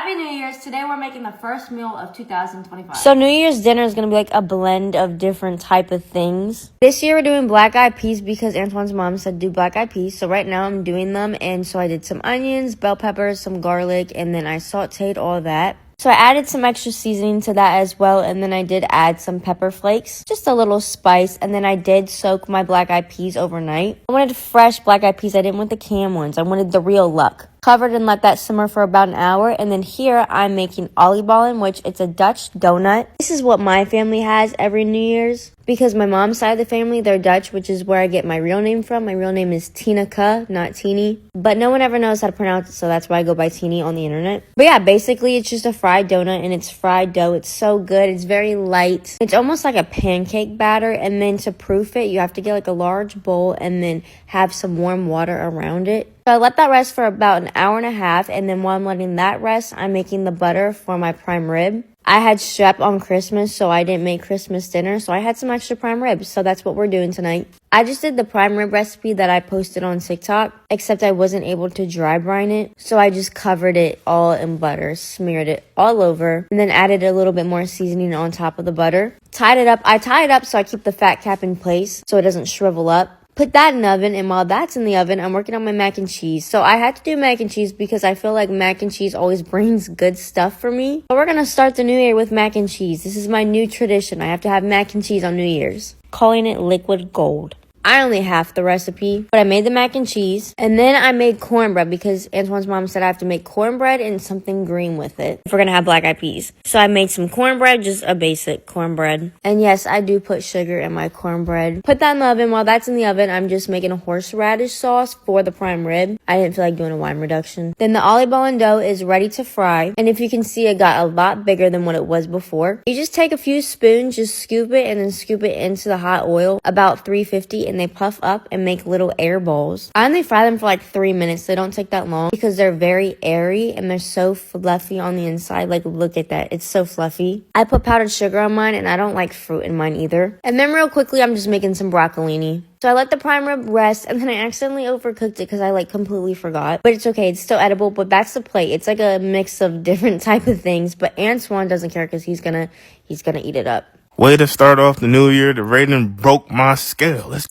Happy New Year's. Today we're making the first meal of 2025. So New Year's dinner is going to be like a blend of different type of things. This year we're doing black eyed peas because Antoine's mom said do black eyed peas. So right now I'm doing them, and so I did some onions, bell peppers, some garlic, and then I sauteed all that. So I added some extra seasoning to that as well, and then I did add some pepper flakes, just a little spice, and then I did soak my black eyed peas overnight. I wanted fresh black eyed peas. I didn't want the canned ones. I wanted the real luck. Covered and let that simmer for about an hour, and then here I'm making oliebollen, which it's a Dutch donut. This is what my family has every New Year's because my mom's side of the family, they're Dutch, which is where I get my real name from. My real name is Tineke, not Teeny, but no one ever knows how to pronounce it, so that's why I go by Teeny on the internet. But yeah, basically it's just a fried donut, and it's fried dough. It's so good. It's very light. It's almost like a pancake batter, and then to proof it, you have to get like a large bowl and then have some warm water around it. So I let that rest for about an hour and a half, and then while I'm letting that rest, I'm making the butter for my prime rib. I had strep on Christmas, so I didn't make Christmas dinner, so I had some extra prime ribs, so that's what we're doing tonight. I just did the prime rib recipe that I posted on TikTok, except I wasn't able to dry brine it, so I just covered it all in butter, smeared it all over, and then added a little bit more seasoning on top of the butter. Tied it up. I tie it up so I keep the fat cap in place so it doesn't shrivel up. Put that in the oven, and while that's in the oven, I'm working on my mac and cheese. So I had to do mac and cheese because I feel like mac and cheese always brings good stuff for me. But we're going to start the new year with mac and cheese. This is my new tradition. I have to have mac and cheese on New Year's. Calling it liquid gold. I only half the recipe, but I made the mac and cheese, and then I made cornbread because Antoine's mom said I have to make cornbread and something green with it if we're gonna have black eyed peas. So I made some cornbread, just a basic cornbread. And yes, I do put sugar in my cornbread. Put that in the oven. While that's in the oven, I'm just making a horseradish sauce for the prime rib. I didn't feel like doing a wine reduction. Then the oliebollen dough is ready to fry, and if you can see, it got a lot bigger than what it was before. You just take a few spoons, just scoop it, and then scoop it into the hot oil, about 350, and they puff up and make little air balls. I only fry them for like 3 minutes. They don't take that long because they're very airy and they're so fluffy on the inside. Like, look at that. It's so fluffy. I put powdered sugar on mine, and I don't like fruit in mine either. And then real quickly, I'm just making some broccolini. So I let the prime rib rest, and then I accidentally overcooked it because I like completely forgot. But it's okay. It's still edible, but that's the plate. It's like a mix of different type of things, but Antoine doesn't care because he's gonna eat it up. Way to start off the new year. The rating broke my scale. Let's